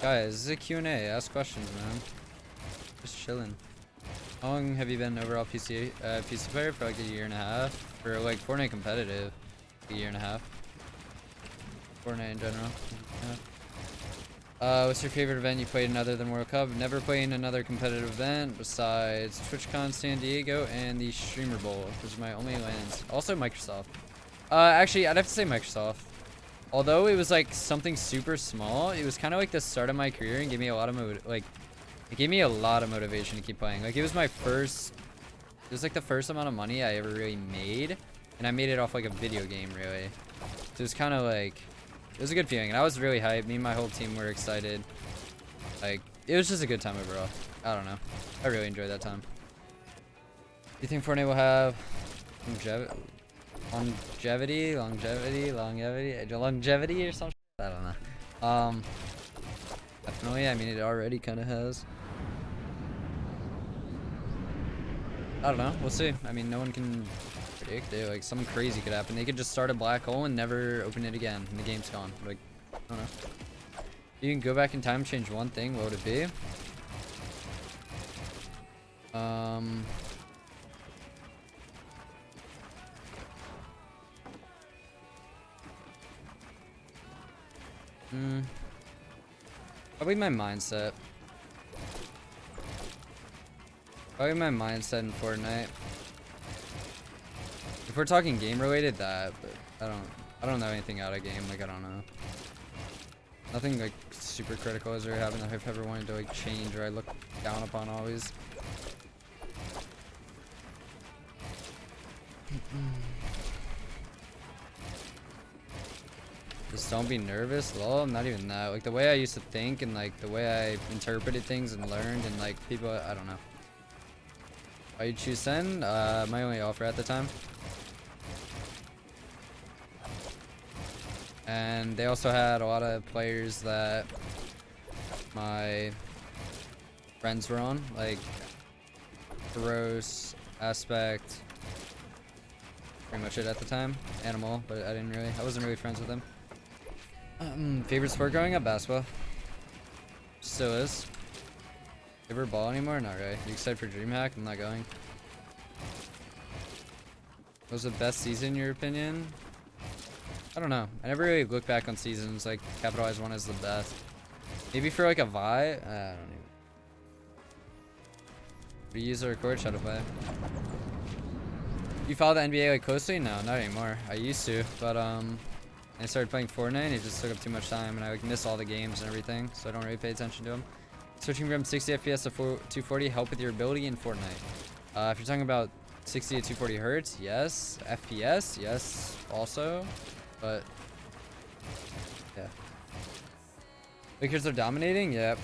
Guys, this is a Q&A. Ask questions, man. Just chilling. How long have you been overall PC player? For like a year and a half. For like Fortnite competitive, a year and a half. Fortnite in general. What's your favorite event you played in other than World Cup? Never played in another competitive event besides TwitchCon San Diego and the Streamer Bowl. Those are my only wins. Also Microsoft. Actually, I'd have to say Microsoft. Although it was like something super small, it was kind of like the start of my career and gave me a lot of it gave me a lot of motivation to keep playing. Like it was like the first amount of money I ever really made, and I made it off like a video game really. So it was kind of like, it was a good feeling, and I was really hyped. Me and my whole team were excited. Like it was just a good time overall. I don't know. I really enjoyed that time. Do you think Fortnite will have longevity or something? I don't know. Definitely. I mean, it already kind of has. I don't know. We'll see. I mean, no one can predict it. Like something crazy could happen. They could just start a black hole and never open it again, and the game's gone. Like, I don't know. If you can go back in time, change one thing, what would it be? Probably my mindset. Probably my mindset in Fortnite. If we're talking game related, that, but I don't know anything out of game. Like I don't know. Nothing like super critical has ever happened that I've ever wanted to like change or I look down upon always. Just don't be nervous. Lol, not even that. Like the way I used to think and like the way I interpreted things and learned and like people, I don't know. Why you choose Sen? My only offer at the time. And they also had a lot of players that my friends were on, like Gross, Aspect, pretty much it at the time. Animal, but I wasn't really friends with them. Favorite sport growing up? Basketball. Still is. Ever ball anymore? Not really. You excited for DreamHack? I'm not going. What was the best season in your opinion? I don't know. I never really look back on seasons like capitalized one is the best. Maybe for like a Vi? I don't even. Do you use the record? Shut up, play. You follow the NBA like closely? No, not anymore. I used to, but I started playing Fortnite and it just took up too much time and I like miss all the games and everything, so I don't really pay attention to them. Switching from 60 FPS to 240 help with your ability in Fortnite. If you're talking about 60 to 240 hertz, yes. FPS, yes, also. But yeah. Lakers are dominating? Yep.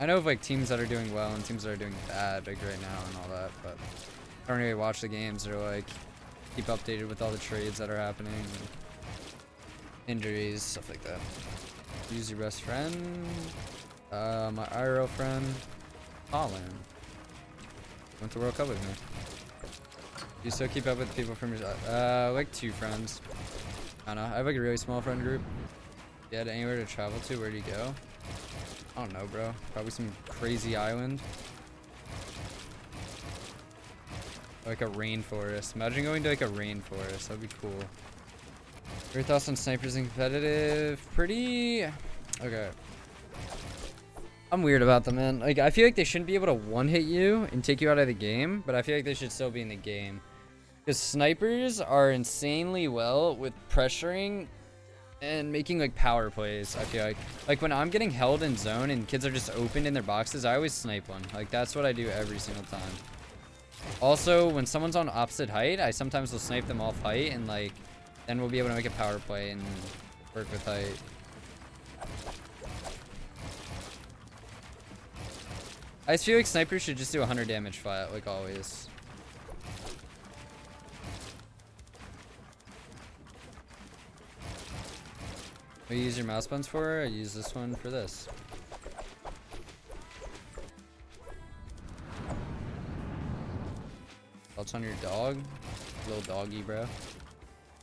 I know of like teams that are doing well and teams that are doing bad like right now and all that, but I don't really watch the games or like keep updated with all the trades that are happening, and injuries, stuff like that. Use your best friend. My IRL friend, Colin, went to World Cup with me. You still keep up with people from your like 2 friends. I don't know. I have like a really small friend group. If you had anywhere to travel to, where do you go? I don't know, bro. Probably some crazy island. Like a rainforest. Imagine going to like a rainforest. That'd be cool. Your thoughts on snipers in competitive? Pretty... Okay. I'm weird about them, man. Like, I feel like they shouldn't be able to one-hit you and take you out of the game, but I feel like they should still be in the game. Because snipers are insanely well with pressuring and making like power plays. I feel like when I'm getting held in zone and kids are just open in their boxes, I always snipe one. Like that's what I do every single time. Also, when someone's on opposite height, I sometimes will snipe them off height and like then we'll be able to make a power play and work with height. I just feel like snipers should just do 100 damage flat, like always. What do you use your mouse buttons for? I use this one for this. Thoughts on your dog? Little doggy, bro.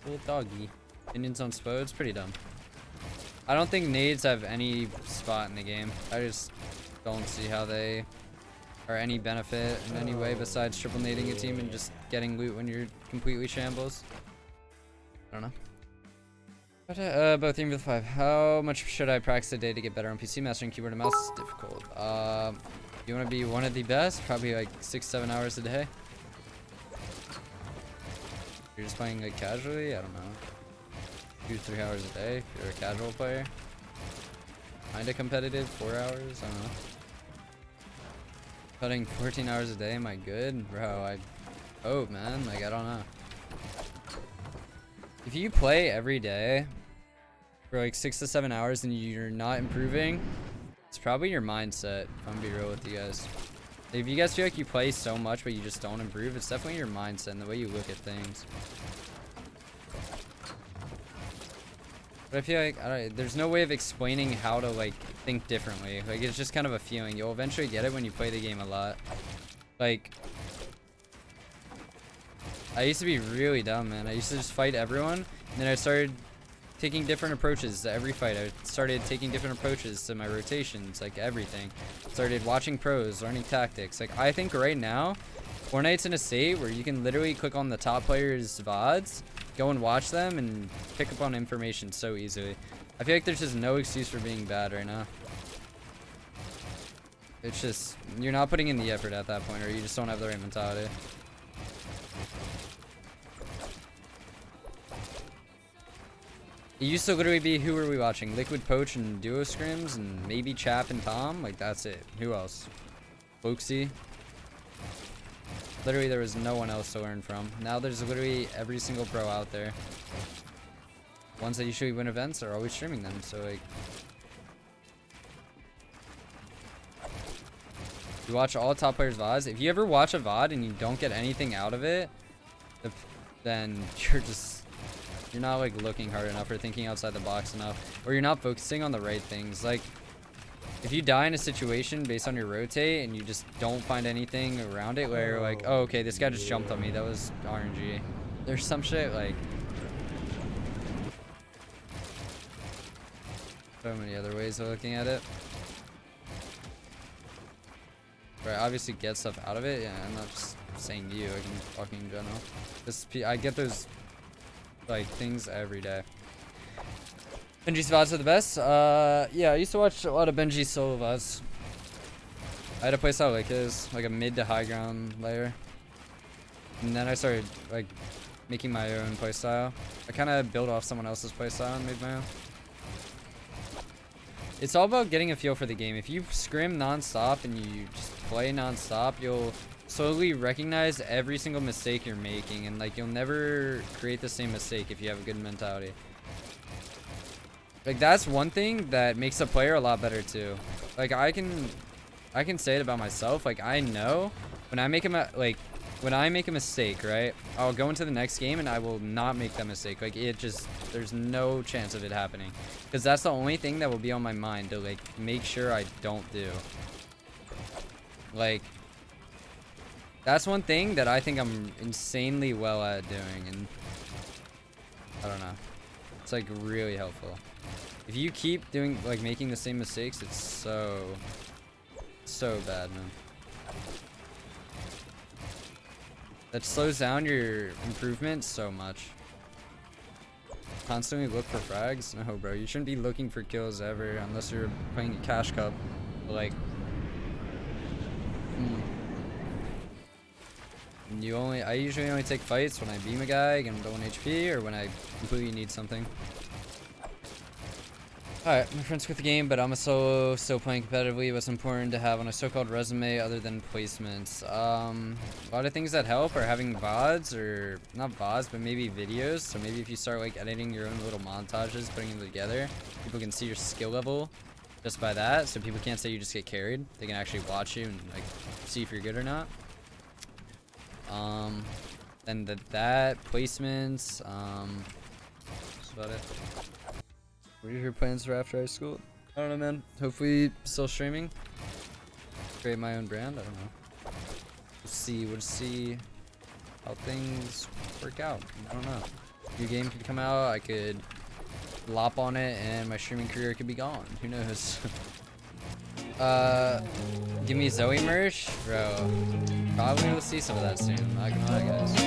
Little doggy. Minions on Spo, it's pretty dumb. I don't think nades have any spot in the game. I just don't see how they are any benefit in any way besides triple nading a team and just getting loot when you're completely shambles. I don't know. But, both team with 5. How much should I practice a day to get better on PC? Mastering keyboard and mouse is difficult. You want to be one of the best? Probably like 6-7 hours a day. You're just playing like casually? I don't know. 2-3 hours a day if you're a casual player. Kinda competitive, 4 hours, I don't know. Putting 14 hours a day, am I good? Bro, I hope, man. Like, I don't know. If you play every day for like 6 to 7 hours and you're not improving, it's probably your mindset, if I'm gonna be real with you guys. If you guys feel like you play so much but you just don't improve, it's definitely your mindset and the way you look at things. But I feel like there's no way of explaining how to like think differently. Like, it's just kind of a feeling. You'll eventually get it when you play the game a lot. Like, I used to be really dumb, man. I used to just fight everyone, and then I started taking different approaches to every fight. I started taking different approaches to my rotations, like everything. Started watching pros, learning tactics. Like, I think right now, Fortnite's in a state where you can literally click on the top players' VODs, go and watch them, and pick up on information so easily. I feel like there's just no excuse for being bad right now. It's just, you're not putting in the effort at that point, or you just don't have the right mentality. It used to literally be, who were we watching? Liquid Poach and Duo Scrims, and maybe Chap and Tom? Like, that's it. Who else? Folksy? Literally, there was no one else to learn from. Now there's literally every single pro out there. Ones that usually win events are always streaming them, so like... You watch all top players' VODs. If you ever watch a VOD and you don't get anything out of it, then you're not like looking hard enough or thinking outside the box enough, or you're not focusing on the right things. Like, if you die in a situation based on your rotate and you just don't find anything around it, where you're like, oh, okay, this guy just jumped on me, that was RNG. There's some shit, like, so many other ways of looking at it. Right, obviously get stuff out of it. Yeah, I'm not just saying you, I can talking in general. I get those like things every day. Benji's VODs are the best. Yeah, I used to watch a lot of Benji's solo VODs. I had a playstyle like his, like a mid to high ground layer. And then I started like making my own playstyle. I kind of built off someone else's playstyle and made my own. It's all about getting a feel for the game. If you scrim non-stop and you just play non-stop, you'll slowly recognize every single mistake you're making, and like you'll never create the same mistake if you have a good mentality. Like, that's one thing that makes a player a lot better too. Like, I can say it about myself. Like, I know when I make a mistake, right, I'll go into the next game and I will not make that mistake. Like, there's no chance of it happening, because that's the only thing that will be on my mind to like make sure I don't do. Like, that's one thing that I think I'm insanely well at doing, and I don't know, it's like really helpful. If you keep doing, like, making the same mistakes, it's so bad, man. That slows down your improvement so much. Constantly look for frags? No, bro, you shouldn't be looking for kills ever unless you're playing a cash cup. Like, I usually only take fights when I beam a guy, get him to 1 HP, or when I completely need something. Alright, my friends quit the game, but I'm a solo, still playing competitively. What's important to have on a so-called resume other than placements? A lot of things that help are having VODs, or not VODs, but maybe videos. So maybe if you start like editing your own little montages, putting them together, people can see your skill level just by that. So people can't say you just get carried. They can actually watch you and like see if you're good or not. Then that placements, that's about it. What are your plans for after high school? I don't know, man. Hopefully still streaming. Create my own brand. I don't know. We'll see. how things work out. I don't know. New game could come out, I could lop on it, and my streaming career could be gone. Who knows? Give me Zoe merch, bro. Probably will see some of that soon. Not gonna lie, guys.